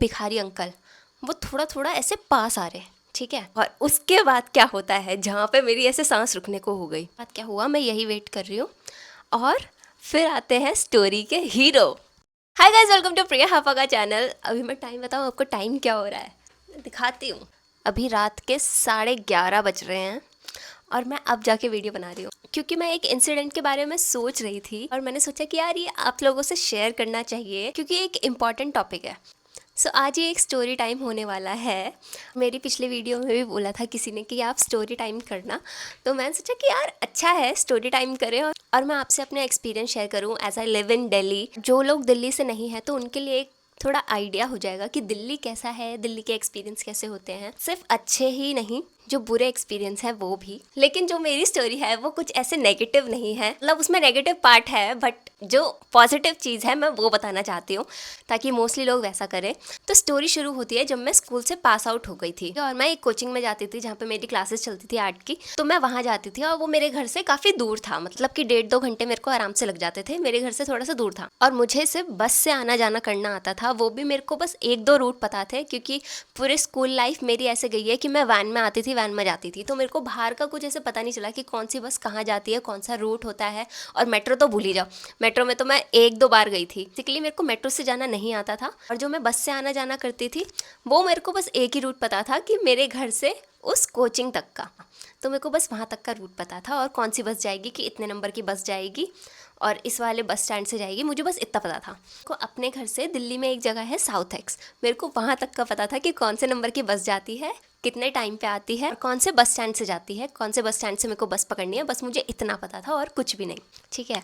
भिखारी अंकल वो थोड़ा थोड़ा ऐसे पास आ रहे, ठीक है। और उसके बाद क्या होता है, जहाँ पे मेरी ऐसे सांस रुकने को हो गई, बाद क्या हुआ मैं यही वेट कर रही हूँ। और फिर आते हैं स्टोरी के hero. Hi guys, welcome to Priya हाफा का चैनल। अभी मैं टाइम बताऊँ आपको, टाइम क्या हो रहा है मैं दिखाती हूँ। अभी रात के 11:30 बज रहे हैं और मैं अब जाके वीडियो बना रही हूँ, क्योंकि मैं एक इंसिडेंट के बारे में सोच रही थी और मैंने सोचा कि यार ये आप लोगों से शेयर करना चाहिए, क्योंकि एक इम्पॉर्टेंट टॉपिक है। आज ये एक स्टोरी टाइम होने वाला है। मेरी पिछले वीडियो में भी बोला था किसी ने कि आप स्टोरी टाइम करना, तो मैंने सोचा कि यार अच्छा है स्टोरी टाइम करें और मैं आपसे अपना एक्सपीरियंस शेयर करूं as I live in Delhi. जो लोग दिल्ली से नहीं है तो उनके लिए एक थोड़ा आइडिया हो जाएगा कि दिल्ली कैसा है, दिल्ली के एक्सपीरियंस कैसे होते हैं। सिर्फ अच्छे ही नहीं, जो बुरे एक्सपीरियंस है वो भी। लेकिन जो मेरी स्टोरी है वो कुछ ऐसे नेगेटिव नहीं है, मतलब उसमें नेगेटिव पार्ट है बट जो पॉजिटिव चीज़ है मैं वो बताना चाहती हूँ, ताकि मोस्टली लोग वैसा करें। तो स्टोरी शुरू होती है जब मैं स्कूल से पास आउट हो गई थी और मैं एक कोचिंग में जाती थी जहाँ पे मेरी क्लासेस चलती थी आर्ट की। तो मैं वहाँ जाती थी और वो मेरे घर से काफ़ी दूर था, मतलब कि 1.5-2 घंटे मेरे को आराम से लग जाते थे। मेरे घर से थोड़ा सा दूर था और मुझे सिर्फ बस से आना जाना करना आता था, वो भी मेरे को बस 1-2 रूट पता थे, क्योंकि पूरे स्कूल लाइफ मेरी ऐसे गई है कि मैं वैन में आती थी, वैन में जाती थी। तो मेरे को बाहर का कुछ ऐसे पता नहीं चला कि कौन सी बस कहाँ जाती है, कौन सा रूट होता है। और मेट्रो तो भूल ही जाओ, मेट्रो में तो मैं 1-2 बार गई थी। बेसिकली मेरे को मेट्रो से जाना नहीं आता था और जो मैं बस से आना जाना करती थी वो मेरे को बस एक ही रूट पता था कि मेरे घर से उस कोचिंग तक का। तो मेरे को बस वहाँ तक का रूट पता था और कौन सी बस जाएगी, कि इतने नंबर की बस जाएगी और इस वाले बस स्टैंड से जाएगी, मुझे बस इतना पता था। को अपने घर से दिल्ली में एक जगह है साउथ एक्स, मेरे को वहाँ तक का पता था कि कौन से नंबर की बस जाती है, कितने टाइम पे आती है और कौन से बस स्टैंड से जाती है, कौन से बस स्टैंड से मेरे को बस पकड़नी है। बस मुझे इतना पता था और कुछ भी नहीं, ठीक है।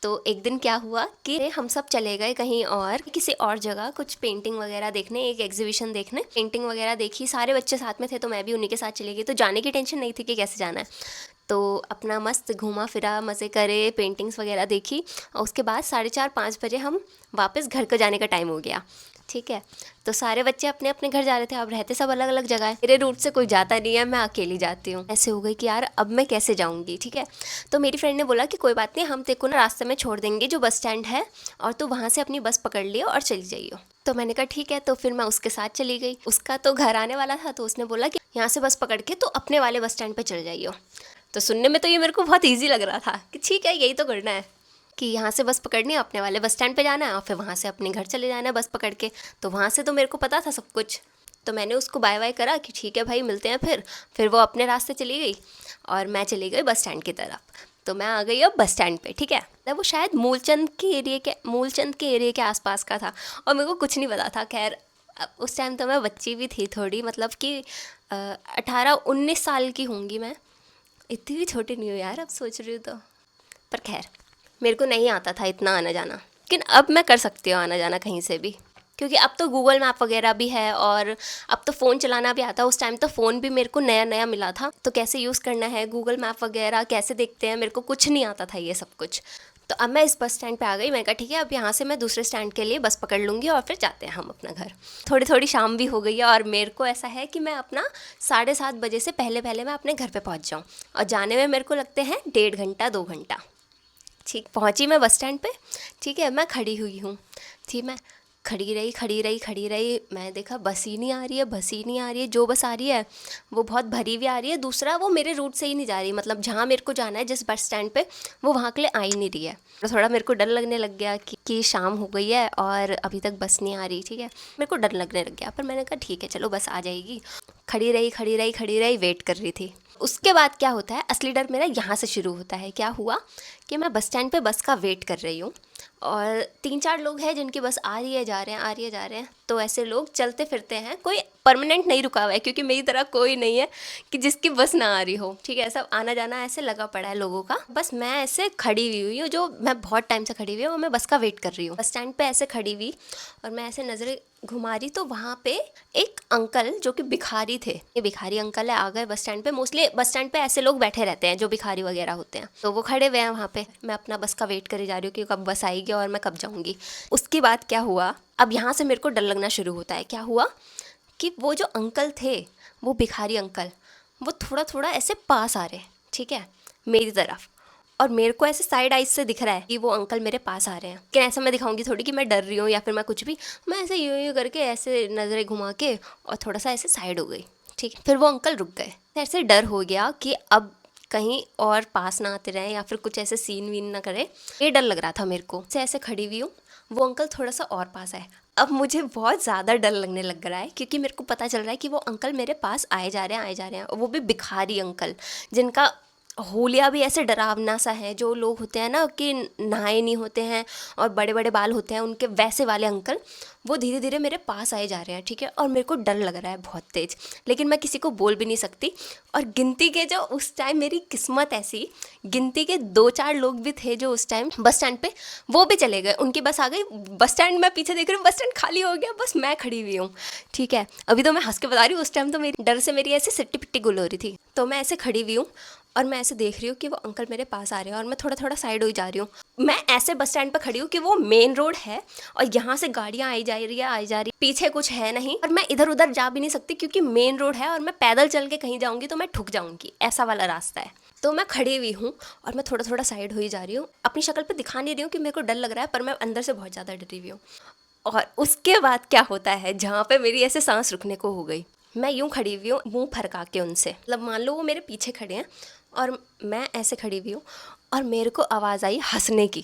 तो एक दिन क्या हुआ कि हम सब चले गए कहीं और, किसी और जगह कुछ पेंटिंग वगैरह देखने, एक एग्जीबिशन देखने। पेंटिंग वगैरह देखी, सारे बच्चे साथ में थे तो मैं भी उन्हीं के साथ चली गई। तो जाने की टेंशन नहीं थी कि कैसे जाना है, तो अपना मस्त घूमा फिरा, मज़े करे, पेंटिंग्स वगैरह देखी। और उसके बाद 4:30-5 बजे हम वापस घर को जाने का टाइम हो गया, ठीक है। तो सारे बच्चे अपने अपने घर जा रहे थे, अब रहते सब अलग अलग जगह है। मेरे रूट से कोई जाता नहीं है, मैं अकेली जाती हूँ। ऐसे हो गई कि यार अब मैं कैसे जाऊँगी, ठीक है। तो मेरी फ्रेंड ने बोला कि कोई बात नहीं, हम तेरे को ना रास्ते में छोड़ देंगे जो बस स्टैंड है, और तो वहाँ से अपनी बस पकड़ लियो और चली जाइयो। तो मैंने कहा ठीक है, तो फिर मैं उसके साथ चली गई। उसका तो घर आने वाला था, तो उसने बोला कि यहाँ से बस पकड़ के तो अपने वाले बस स्टैंड पर चल जाइयो। तो सुनने में तो ये मेरे को बहुत ईजी लग रहा था कि ठीक है यही तो करना है, कि यहाँ से बस पकड़नी है, अपने वाले बस स्टैंड पे जाना है और फिर वहाँ से अपने घर चले जाना है बस पकड़ के। तो वहाँ से तो मेरे को पता था सब कुछ। तो मैंने उसको बाय बाय करा कि ठीक है भाई मिलते हैं फिर वो अपने रास्ते चली गई और मैं चली गई बस स्टैंड की तरफ। तो मैं आ गई अब बस स्टैंड पे, ठीक है। वो शायद मूलचंद के एरिया के आसपास का था और मेरे को कुछ नहीं पता था। खैर उस टाइम तो मैं बच्ची भी थी थोड़ी, मतलब कि 18-19 साल की होंगी मैं, इतनी भी छोटी नहीं हूँ यार अब सोच रही हूँ तो। पर खैर मेरे को नहीं आता था इतना आना जाना, लेकिन अब मैं कर सकती हूँ आना जाना कहीं से भी, क्योंकि अब तो गूगल मैप वगैरह भी है और अब तो फ़ोन चलाना भी आता है। उस टाइम तो फ़ोन भी मेरे को नया नया मिला था, तो कैसे यूज़ करना है गूगल मैप वगैरह कैसे देखते हैं, मेरे को कुछ नहीं आता था ये सब कुछ। तो अब मैं इस बस स्टैंड पे आ गई। मैंने कहा ठीक है अब यहाँ से मैं दूसरे स्टैंड के लिए बस पकड़ लूँगी और फिर जाते हैं हम अपना घर। थोड़ी थोड़ी शाम भी हो गई है और मेरे को ऐसा है कि मैं अपना 7:30 बजे से पहले पहले मैं अपने घर पे पहुँच जाऊँ, और जाने में मेरे को लगते हैं 1.5 घंटा 2 घंटा। ठीक पहुँची मैं बस स्टैंड पे, ठीक है। मैं खड़ी हुई हूँ, ठीक, मैं खड़ी रही। मैं देखा बस ही नहीं आ रही है, जो बस आ रही है वो बहुत भरी हुई आ रही है। दूसरा वो मेरे रूट से ही नहीं जा रही, मतलब जहाँ मेरे को जाना है जिस बस स्टैंड पे वो वहाँ के लिए आ ही नहीं रही है। तो थोड़ा मेरे को डर लगने लग गया कि शाम हो गई है और अभी तक बस नहीं आ रही, ठीक है। मेरे को डर लगने लग गया, पर मैंने कहा ठीक है चलो बस आ जाएगी। खड़ी रही, वेट कर रही थी। उसके बाद क्या होता है, असली डर मेरा यहाँ से शुरू होता है। क्या हुआ कि मैं बस स्टैंड पे बस का वेट कर रही हूँ और 3-4 लोग हैं जिनकी बस आ रही है जा रहे हैं। तो ऐसे लोग चलते फिरते हैं, कोई परमानेंट नहीं रुका हुआ है, क्योंकि मेरी तरह कोई नहीं है कि जिसकी बस ना आ रही हो, ठीक है। सब आना जाना ऐसे लगा पड़ा है लोगों का। बस मैं ऐसे खड़ी हुई हूँ, जो मैं बहुत टाइम से खड़ी हुई हूँ और मैं बस का वेट कर रही हूँ। बस स्टैंड पे ऐसे खड़ी हुई और मैं ऐसे नज़रें घुमा रही, तो वहाँ पे एक अंकल जो कि भिखारी थे, ये भिखारी अंकल है, आ गए बस स्टैंड पे। मोस्टली बस स्टैंड पे ऐसे लोग बैठे रहते हैं जो भिखारी वगैरह होते हैं, तो वो खड़े हुए हैं वहाँ पे। मैं अपना बस का वेट करे जा रही हूँ कि कब बस आएगी और मैं कब जाऊँगी। उसके बाद क्या हुआ, अब यहाँ से मेरे को डर लगना शुरू होता है। क्या हुआ कि वो जो अंकल थे, वो भिखारी अंकल, वो थोड़ा थोड़ा ऐसे पास आ रहे, ठीक है, मेरी तरफ। और मेरे को ऐसे साइड आइज से दिख रहा है कि वो अंकल मेरे पास आ रहे हैं। लेकिन ऐसा मैं दिखाऊंगी थोड़ी कि मैं डर रही हूँ या फिर मैं कुछ भी, मैं ऐसे यूँ करके ऐसे नज़रें घुमा के और थोड़ा सा ऐसे साइड हो गई, ठीक है। फिर वो अंकल रुक गए। ऐसे डर हो गया कि अब कहीं और पास ना आते रहे या फिर कुछ ऐसे सीन वीन ना करे, ये डर लग रहा था मेरे को। ऐसे खड़ी हुई हूँ, वो अंकल थोड़ा सा और पास आए। अब मुझे बहुत ज़्यादा डर लगने लग रहा है क्योंकि मेरे को पता चल रहा है कि वो अंकल मेरे पास आए जा रहे हैं, वो भी भिखारी अंकल, जिनका होलिया भी ऐसे डरावना सा है। जो लोग होते हैं ना कि नहाए नहीं होते हैं और बड़े बड़े बाल होते हैं उनके, वैसे वाले अंकल वो धीरे धीरे मेरे पास आए जा रहे हैं, ठीक है। और मेरे को डर लग रहा है बहुत तेज़, लेकिन मैं किसी को बोल भी नहीं सकती। और गिनती के जो उस टाइम मेरी किस्मत ऐसी, गिनती के 2-4 लोग भी थे जो उस टाइम बस स्टैंड पे, वो भी चले गए, उनकी बस आ गई। बस स्टैंड मैं पीछे देख रही हूँ, बस स्टैंड खाली हो गया, बस मैं खड़ी हुई हूँ, ठीक है। अभी तो मैं हंस के बता रही हूँ, उस टाइम तो मेरी डर से मेरी ऐसे सिट्टी पिट्टी गुल हो रही थी। तो मैं ऐसे खड़ी हुई हूँ और मैं ऐसे देख रही हूँ कि वो अंकल मेरे पास आ रहे हैं और मैं थोड़ा थोड़ा साइड हो जा रही हूँ। मैं ऐसे बस स्टैंड पर खड़ी हूँ कि वो मेन रोड है और यहाँ से गाड़ियाँ आई जा रही, पीछे कुछ है नहीं और मैं इधर उधर जा भी नहीं सकती क्योंकि मेन रोड है और मैं पैदल चल के कहीं जाऊँगी तो मैं ठुक जाऊँगी, ऐसा वाला रास्ता है। तो मैं खड़ी हुई हूँ और मैं थोड़ा थोड़ा साइड हो ही जा रही हूँ। अपनी शक्ल पे दिखा नहीं रही हूँ कि मेरे को डर लग रहा है, पर मैं अंदर से बहुत ज़्यादा डरी हुई हूँ। और उसके बाद क्या होता है, जहाँ पे मेरी ऐसे सांस रुकने को हो गई, मैं यूँ खड़ी हुई हूँ मुंह फरका के उनसे, मतलब मान लो वो मेरे पीछे खड़े हैं और मैं ऐसे खड़ी हुई हूँ और मेरे को आवाज़ आई हंसने की,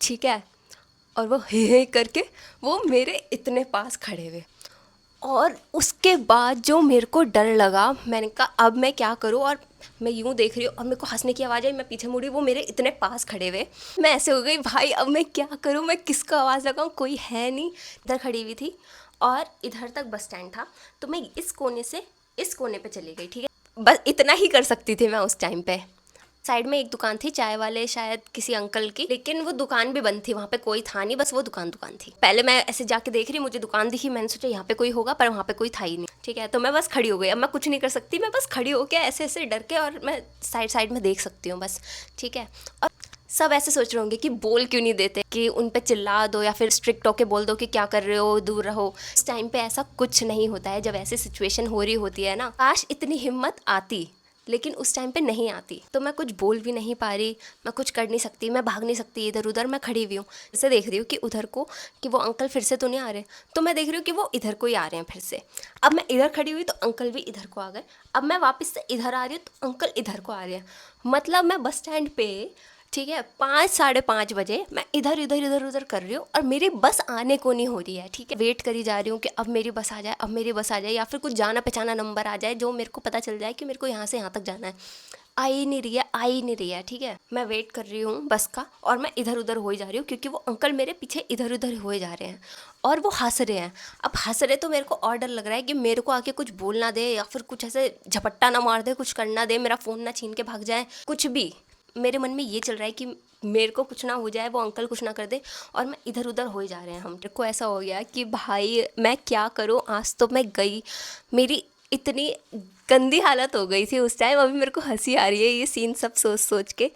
ठीक है। और वो हे करके वो मेरे इतने पास खड़े हुए। और उसके बाद जो मेरे को डर लगा, मैंने कहा अब मैं क्या करूँ। और मैं यूँ देख रही हूँ और मेरे को हंसने की आवाज़ आई, मैं पीछे मुड़ी, वो मेरे इतने पास खड़े हुए। मैं ऐसे हो गई, भाई अब मैं क्या करूँ, मैं किसको आवाज़ लगाऊँ, कोई है नहीं। इधर खड़ी हुई थी और इधर तक बस स्टैंड था, तो मैं इस कोने से इस कोने पे चली गई, ठीक है। बस इतना ही कर सकती थी मैं उस टाइम पे। साइड में एक दुकान थी चाय वाले, शायद किसी अंकल की, लेकिन वो दुकान भी बंद थी, वहाँ पे कोई था नहीं, बस वो दुकान थी। पहले मैं ऐसे जाके देख रही, मुझे दुकान दिखी, मैंने सोचा यहाँ पे कोई होगा, पर वहाँ पे कोई था ही नहीं, ठीक है। तो मैं बस खड़ी हो गई, अब मैं कुछ नहीं कर सकती, मैं बस खड़ी होके ऐसे ऐसे डर के, और मैं साइड में देख सकती हूँ बस, ठीक है। और सब ऐसे सोच रहे होंगे कि बोल क्यों नहीं देते, कि उन पे चिल्ला दो या फिर स्ट्रिक्ट होके बोल दो कि क्या कर रहे हो, दूर रहो। इस टाइम पे ऐसा कुछ नहीं होता है, जब ऐसी सिचुएशन हो रही होती है ना, काश इतनी हिम्मत आती, लेकिन उस टाइम पे नहीं आती। तो मैं कुछ बोल भी नहीं पा रही, मैं कुछ कर नहीं सकती, मैं भाग नहीं सकती इधर उधर, मैं खड़ी हुई हूँ। ऐसे देख रही हूँ कि उधर को, कि वो अंकल फिर से तो नहीं आ रहे, तो मैं देख रही हूँ कि वो इधर को ही आ रहे हैं फिर से। अब मैं इधर खड़ी हुई तो अंकल भी इधर को आ गए, अब मैं वापस से इधर आ रही हूँ तो अंकल इधर को आ रहे हैं। मतलब मैं बस स्टैंड पे, ठीक है, 5-5:30 बजे मैं इधर उधर कर रही हूँ और मेरी बस आने को नहीं हो रही है, ठीक है। वेट करी जा रही हूँ कि अब मेरी बस आ जाए, अब मेरी बस आ जाए, या फिर कुछ जाना पहचाना नंबर आ जाए जो मेरे को पता चल जाए कि मेरे को यहाँ से यहाँ तक जाना है। आ ही नहीं रही है, ठीक है। मैं वेट कर रही हूँ बस का और मैं इधर उधर हो जा रही हूँ क्योंकि वो अंकल मेरे पीछे इधर उधर हो जा रहे हैं और वो हंस रहे हैं। अब हंस रहे तो मेरे को और डर लग रहा है कि मेरे को आके कुछ बोल ना दे या फिर कुछ ऐसे झपट्टा ना मार दे, कुछ करना दे, मेरा फ़ोन ना छीन के भाग जाए, कुछ भी। मेरे मन में ये चल रहा है कि मेरे को कुछ ना हो जाए, वो अंकल कुछ ना कर दे, और मैं इधर उधर हो जा रहे हैं हम। मेरे को ऐसा हो गया कि भाई मैं क्या करूँ, आज तो मैं गई, मेरी इतनी गंदी हालत हो गई थी उस टाइम। अभी मेरे को हंसी आ रही है ये सीन सब सोच सोच के,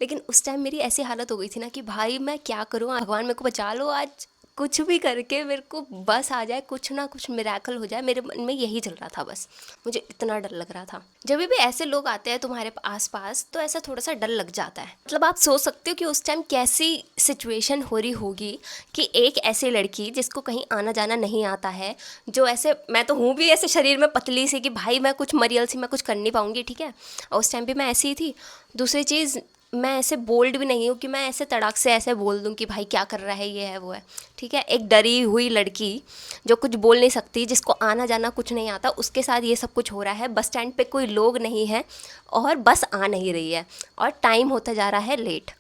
लेकिन उस टाइम मेरी ऐसी हालत हो गई थी ना कि भाई मैं क्या करूँ, भगवान मेरे को बचा लो, आज कुछ भी करके मेरे को बस आ जाए, कुछ ना कुछ मिरेकल हो जाए। मेरे मन में यही चल रहा था बस, मुझे इतना डर लग रहा था। जब भी ऐसे लोग आते हैं तुम्हारे आसपास तो ऐसा थोड़ा सा डर लग जाता है। मतलब आप सोच सकते हो कि उस टाइम कैसी सिचुएशन हो रही होगी कि एक ऐसी लड़की जिसको कहीं आना जाना नहीं आता है, जो ऐसे, मैं तो हूँ भी ऐसे शरीर में पतली सी कि भाई मैं कुछ मरियल सी, मैं कुछ कर नहीं पाऊँगी, ठीक है। और उस टाइम पे मैं ऐसी ही थी। दूसरी चीज़, मैं ऐसे बोल्ड भी नहीं हूँ कि मैं ऐसे तड़ाक से ऐसे बोल दूँ कि भाई क्या कर रहा है, ये है वो है, ठीक है। एक डरी हुई लड़की जो कुछ बोल नहीं सकती, जिसको आना जाना कुछ नहीं आता, उसके साथ ये सब कुछ हो रहा है। बस स्टैंड पे कोई लोग नहीं है और बस आ नहीं रही है और टाइम होता जा रहा है लेट।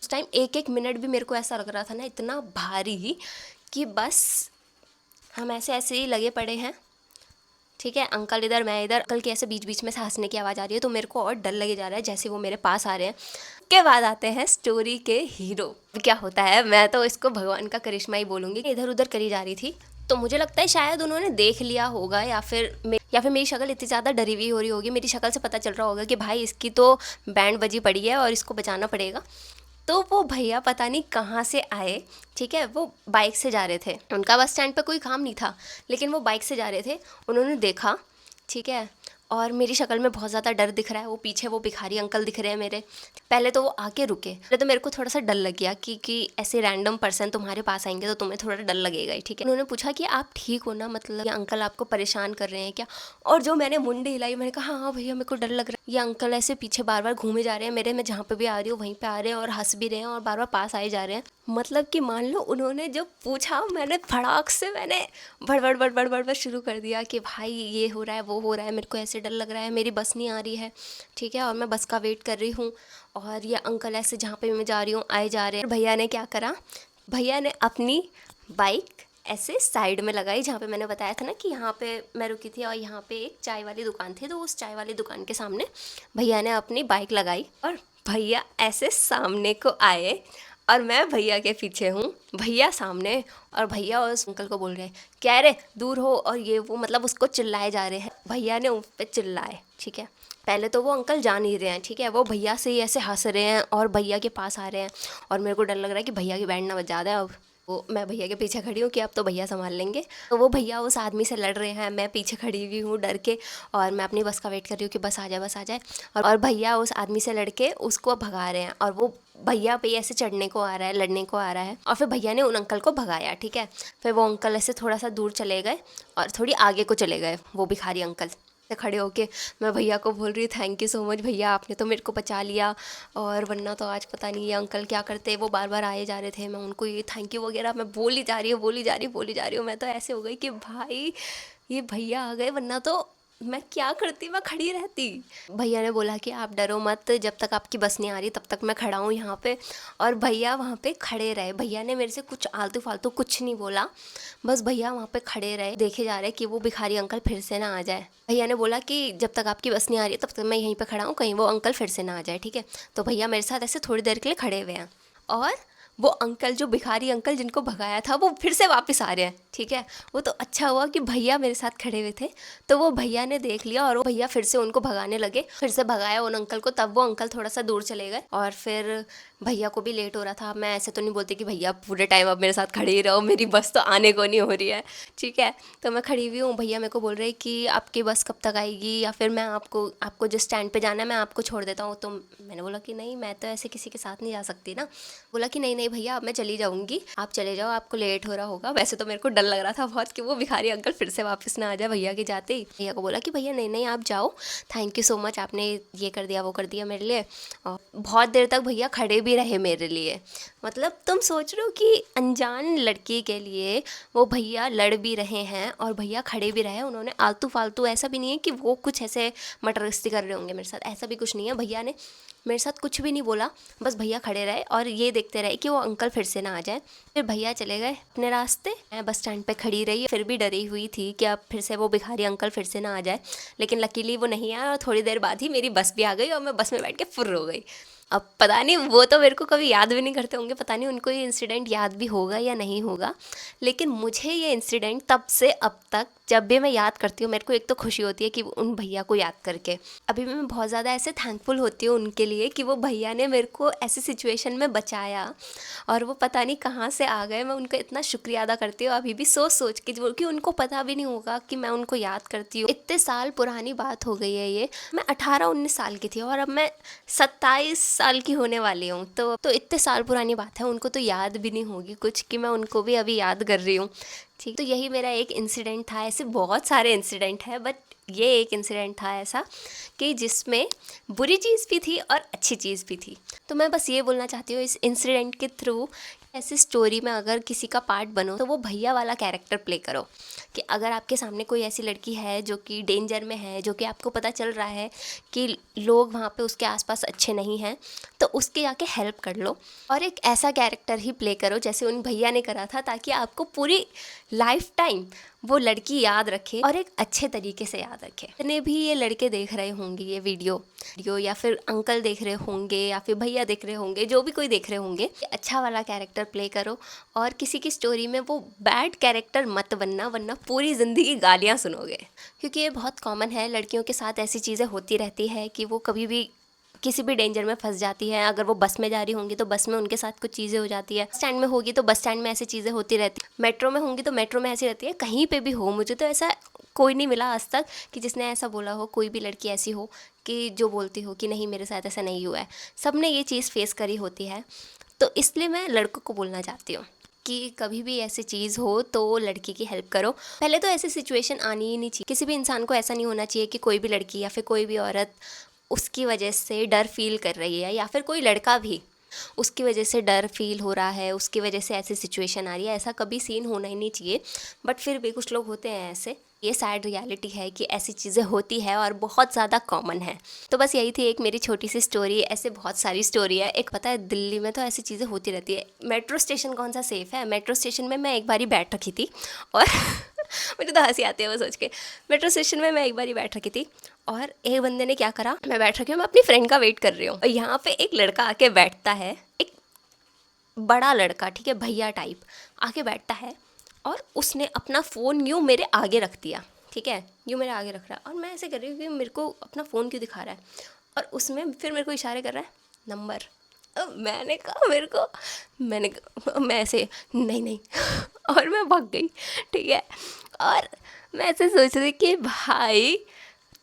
उस टाइम एक एक मिनट भी मेरे को ऐसा लग रहा था ना, इतना भारी, कि बस हम ऐसे ऐसे ही लगे पड़े हैं, ठीक है। अंकल इधर, मैं इधर। अंकल की ऐसे बीच बीच में से हंसने की आवाज़ आ रही है तो मेरे को और डर लगे जा रहा है जैसे वो मेरे पास आ रहे हैं। के बाद आते हैं स्टोरी के हीरो। क्या होता है, मैं तो इसको भगवान का करिश्मा ही बोलूँगी। इधर उधर करी जा रही थी तो मुझे लगता है शायद उन्होंने देख लिया होगा, या फिर मेरी शक्ल इतनी ज़्यादा डरी हुई हो रही होगी, मेरी शक्ल से पता चल रहा होगा कि भाई इसकी तो बैंड बजी पड़ी है और इसको बचाना पड़ेगा। तो वो भैया पता नहीं कहाँ से आए, ठीक है। वो बाइक से जा रहे थे, उनका बस स्टैंड पे कोई काम नहीं था, लेकिन वो बाइक से जा रहे थे। उन्होंने देखा, ठीक है, और मेरी शक्ल में बहुत ज़्यादा डर दिख रहा है। वो पीछे वो भिखारी अंकल दिख रहे हैं मेरे। पहले तो वो आके रुके, पहले तो मेरे को थोड़ा सा डर लग गया कि ऐसे रैंडम पर्सन तुम्हारे पास आएंगे तो तुम्हें थोड़ा डर लगेगा ही, ठीक है। उन्होंने पूछा कि आप ठीक हो ना, मतलब ये अंकल आपको परेशान कर रहे हैं क्या? और जो मैंने मुंडी हिलाई, मैंने कहा हाँ भैया मेरे को डर लग रहा है। ये अंकल ऐसे पीछे बार बार घूमे जा रहे हैं मेरे, मैं जहाँ पे भी आ रही हूँ वहीं पे आ रहे हैं और हंस भी रहे हैं और बार बार पास आए जा रहे हैं। मतलब कि मान लो उन्होंने जब पूछा, मैंने फटाक से मैंने बड़बड़ बड़बड़ बड़बड़ शुरू कर दिया कि भाई ये हो रहा है वो हो रहा है, मेरे को ऐसे डर लग रहा है, मेरी बस नहीं आ रही है, ठीक है, और मैं बस का वेट कर रही हूँ और ये अंकल ऐसे जहाँ पे मैं जा रही हूँ आए जा रहे हैं। भैया ने क्या करा, भैया ने अपनी बाइक ऐसे साइड में लगाई, जहाँ पे मैंने बताया था ना कि यहाँ पे मैं रुकी थी और यहाँ पे एक चाय वाली दुकान थी, तो उस चाय वाली दुकान के सामने भैया ने अपनी बाइक लगाई और भैया ऐसे सामने को आए और मैं भैया के पीछे हूँ, भैया सामने और भैया उस अंकल को बोल रहे हैं क्या रे दूर हो और ये वो, मतलब उसको चिल्लाए जा रहे हैं। भैया ने उस पर चिल्लाए, ठीक है। पहले तो वो अंकल जा नहीं रहे हैं, ठीक है, वो भैया से ही ऐसे हंस रहे हैं और भैया के पास आ रहे हैं और मेरे को डर लग रहा है कि भैया की बैंड ना बज जाए अब। वो मैं भैया के पीछे खड़ी हूँ कि अब तो भैया संभाल लेंगे, तो वो भैया उस आदमी से लड़ रहे हैं, मैं पीछे खड़ी हुई हूँ डर के और मैं अपनी बस का वेट कर रही हूँ कि बस आ जाए बस आ जाए। और भैया उस आदमी से लड़के उसको भगा रहे हैं और वो भैया पे ऐसे चढ़ने को आ रहा है, लड़ने को आ रहा है और फिर भैया ने उन अंकल को भगाया, ठीक है। फिर वो अंकल ऐसे थोड़ा सा दूर चले गए और थोड़ी आगे को चले गए वो भिखारी अंकल। खड़े होके मैं भैया को बोल रही थैंक यू सो मच भैया, आपने तो मेरे को बचा लिया, और वरना तो आज पता नहीं ये अंकल क्या करते। वो बार बार आए जा रहे थे, मैं उनको ये थैंक यू वगैरह मैं बोली जा रही हूँ बोली जा रही हूँ बोली जा रही हूँ। मैं तो ऐसे हो गई कि भाई ये भैया आ गए, वरना तो मैं क्या करती, मैं खड़ी रहती। भैया ने बोला कि आप डरो मत, जब तक आपकी बस नहीं आ रही तब तक मैं खड़ा हूँ यहाँ पे। और भैया वहाँ पे खड़े रहे, भैया ने मेरे से कुछ आलतू फालतू कुछ नहीं बोला, बस भैया वहाँ पे खड़े रहे, देखे जा रहे कि वो भिखारी अंकल फिर से ना आ जाए। भैया ने बोला कि जब तक आपकी बस नहीं आ रही तब तक मैं यहीं पे खड़ा हूँ, कहीं वो अंकल फिर से ना आ जाए, ठीक है। तो भैया मेरे साथ ऐसे थोड़ी देर के लिए खड़े हुए हैं और वो अंकल जो भिखारी अंकल जिनको भगाया था वो फिर से वापस आ रहे हैं, ठीक है। वो तो अच्छा हुआ कि भैया मेरे साथ खड़े हुए थे, तो वो भैया ने देख लिया और वो भैया फिर से उनको भगाने लगे, फिर से भगाया उन अंकल को। तब वो अंकल थोड़ा सा दूर चले गए और फिर भैया को भी लेट हो रहा था। मैं ऐसे तो नहीं बोलती कि भैया पूरे टाइम अब मेरे साथ खड़े ही रहो, मेरी बस तो आने को नहीं हो रही है, ठीक है। तो मैं खड़ी हुई हूँ, भैया मेरे को बोल रहे कि आपकी बस कब तक आएगी, या फिर मैं आपको जिस स्टैंड पे जाना है मैं आपको छोड़ देता हूँ। तो मैंने बोला कि नहीं, मैं तो ऐसे किसी के साथ नहीं जा सकती ना। बोला कि नहीं नहीं भैया अब मैं चली जाऊँगी, आप चले जाओ, आपको लेट हो रहा होगा। वैसे तो मेरे को डर लग रहा था बहुत कि वो भिखारी अंकल फिर से वापस ना आ जाए भैया के जाते ही। भैया को बोला कि भैया नहीं नहीं आप जाओ, थैंक यू सो मच, आपने ये कर दिया वो कर दिया मेरे लिए। और बहुत देर तक भैया खड़े भी रहे मेरे लिए। मतलब तुम सोच रहे हो कि अनजान लड़की के लिए वो भैया लड़ भी रहे हैं और भैया खड़े भी रहे। उन्होंने आलतू फालतू, ऐसा भी नहीं है कि वो कुछ ऐसे मटरगस्ती कर रहे होंगे मेरे साथ, ऐसा भी कुछ नहीं है। भैया ने मेरे साथ कुछ भी नहीं बोला, बस भैया खड़े रहे और ये देखते रहे कि वो अंकल फिर से ना आ जाए। फिर भैया चले गए अपने रास्ते, मैं बस स्टैंड पे खड़ी रही, फिर भी डरी हुई थी कि अब फिर से वो भिखारी अंकल फिर से ना आ जाए। लेकिन लकीली वो नहीं आया और थोड़ी देर बाद ही मेरी बस भी आ गई और मैं बस में बैठ के फुर्र हो गई। अब पता नहीं, वो तो मेरे को कभी याद भी नहीं करते होंगे, पता नहीं उनको ये इंसिडेंट याद भी होगा या नहीं होगा, लेकिन मुझे ये इंसिडेंट तब से अब तक जब भी मैं याद करती हूँ मेरे को एक तो खुशी होती है कि उन भैया को याद करके। अभी भी मैं बहुत ज़्यादा ऐसे थैंकफुल होती हूँ उनके लिए कि वो भैया ने मेरे को ऐसी सिचुएशन में बचाया और वो पता नहीं कहाँ से आ गए। मैं उनका इतना शुक्रिया अदा करती हूँ अभी भी सोच सोच के, जो कि उनको पता भी नहीं होगा कि मैं उनको याद करती हूँ। इतने साल पुरानी बात हो गई है ये, मैं 18-19 साल की थी और अब मैं 27 साल की होने वाली हूँ। तो इतने साल पुरानी बात है, उनको तो याद भी नहीं होगी कुछ कि मैं उनको भी अभी याद कर रही हूँ, ठीक। तो यही मेरा एक इंसिडेंट था, ऐसे बहुत सारे इंसिडेंट है बट ये एक इंसिडेंट था ऐसा कि जिसमें बुरी चीज़ भी थी और अच्छी चीज़ भी थी। तो मैं बस ये बोलना चाहती हूँ इस इंसिडेंट के थ्रू, ऐसी स्टोरी में अगर किसी का पार्ट बनो तो वो भैया वाला कैरेक्टर प्ले करो। कि अगर आपके सामने कोई ऐसी लड़की है जो कि डेंजर में है, जो कि आपको पता चल रहा है कि लोग वहाँ पे उसके आसपास अच्छे नहीं हैं, तो उसके जाके हेल्प कर लो और एक ऐसा कैरेक्टर ही प्ले करो जैसे उन भैया ने करा था, ताकि आपको पूरी लाइफ टाइम वो लड़की याद रखे और एक अच्छे तरीके से याद रखे। जितने भी ये लड़के देख रहे होंगे ये वीडियो या फिर अंकल देख रहे होंगे या फिर भैया देख रहे होंगे, जो भी कोई देख रहे होंगे, अच्छा वाला कैरेक्टर प्ले करो और किसी की स्टोरी में वो बैड कैरेक्टर मत बनना, वरना पूरी ज़िंदगी गालियाँ सुनोगे। क्योंकि ये बहुत कॉमन है, लड़कियों के साथ ऐसी चीज़ें होती रहती है कि वो कभी भी किसी भी डेंजर में फंस जाती है। अगर वो बस में जा रही होंगी तो बस में उनके साथ कुछ चीज़ें हो जाती है, स्टैंड में होगी तो बस स्टैंड में ऐसी चीज़ें होती रहती है, मेट्रो में होंगी तो मेट्रो में ऐसी रहती है। कहीं पे भी हो, मुझे तो ऐसा कोई नहीं मिला आज तक कि जिसने ऐसा बोला हो, कोई भी लड़की ऐसी हो कि जो बोलती हो कि नहीं मेरे साथ ऐसा नहीं हुआ है। सब ने ये चीज़ फेस करी होती है। तो इसलिए मैं लड़कों को बोलना चाहती हूँ कि कभी भी ऐसी चीज़ हो तो लड़की की हेल्प करो। पहले तो ऐसी सिचुएशन आनी ही नहीं चाहिए। किसी भी इंसान को ऐसा नहीं होना चाहिए कि कोई भी लड़की या फिर कोई भी औरत उसकी वजह से डर फील कर रही है, या फिर कोई लड़का भी उसकी वजह से डर फील हो रहा है, उसकी वजह से ऐसी सिचुएशन आ रही है। ऐसा कभी सीन होना ही नहीं चाहिए, बट फिर भी कुछ लोग होते हैं ऐसे। ये सैड रियलिटी है कि ऐसी चीज़ें होती है और बहुत ज़्यादा कॉमन है। तो बस यही थी एक मेरी छोटी सी स्टोरी। ऐसे बहुत सारी स्टोरी है। एक पता है, दिल्ली में तो ऐसी चीज़ें होती रहती है। मेट्रो स्टेशन कौन सा सेफ़ है? मेट्रो स्टेशन में मैं एक बारी बैठ रखी थी और मुझे तो हंसी आती है वो सोच के। मेट्रो स्टेशन में मैं एक बारी बैठ रखी थी और एक बंदे ने क्या करा, मैं बैठ रखी हूँ, मैं अपनी फ्रेंड का वेट कर रही हूँ और यहाँ पे एक लड़का आके बैठता है, एक बड़ा लड़का, ठीक है, भैया टाइप आके बैठता है और उसने अपना फ़ोन यूँ मेरे आगे रख दिया, ठीक है, यूँ मेरे आगे रख रहा है। और मैं ऐसे कर रही हूँ कि मेरे को अपना फ़ोन क्यों दिखा रहा है, और उसमें फिर मेरे को इशारे कर रहा है नंबर। अब मैंने कहा मैं ऐसे नहीं नहीं और मैं भाग गई, ठीक है। और मैं ऐसे सोच रही कि भाई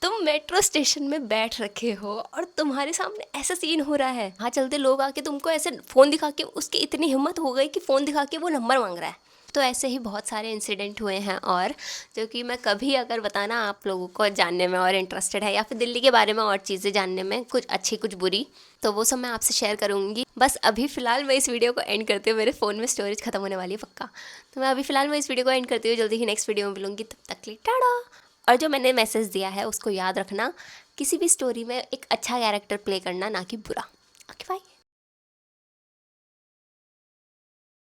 तुम मेट्रो स्टेशन में बैठ रखे हो और तुम्हारे सामने ऐसा सीन हो रहा है, हाँ चलते लोग आके तुमको ऐसे फ़ोन दिखा के, उसकी इतनी हिम्मत हो गई कि फ़ोन दिखा के वो नंबर मांग रहा है। तो ऐसे ही बहुत सारे इंसिडेंट हुए हैं, और जो कि मैं कभी अगर बताना आप लोगों को जानने में और इंटरेस्टेड है, या फिर दिल्ली के बारे में और चीज़ें जानने में, कुछ अच्छी कुछ बुरी, तो वो सब मैं आपसे शेयर करूँगी। बस अभी फ़िलहाल मैं इस वीडियो को एंड करती हूँ। मेरे फ़ोन में स्टोरेज खत्म होने वाली है पक्का, तो मैं अभी फ़िलहाल मैं इस वीडियो को एंड करती हूँ। जल्दी ही नेक्स्ट वीडियो में मिलूँगी, तब तक के लिए टाटा। और जो मैंने मैसेज दिया है उसको याद रखना, किसी भी स्टोरी में एक अच्छा कैरेक्टर प्ले करना, ना कि बुरा। Okay bye.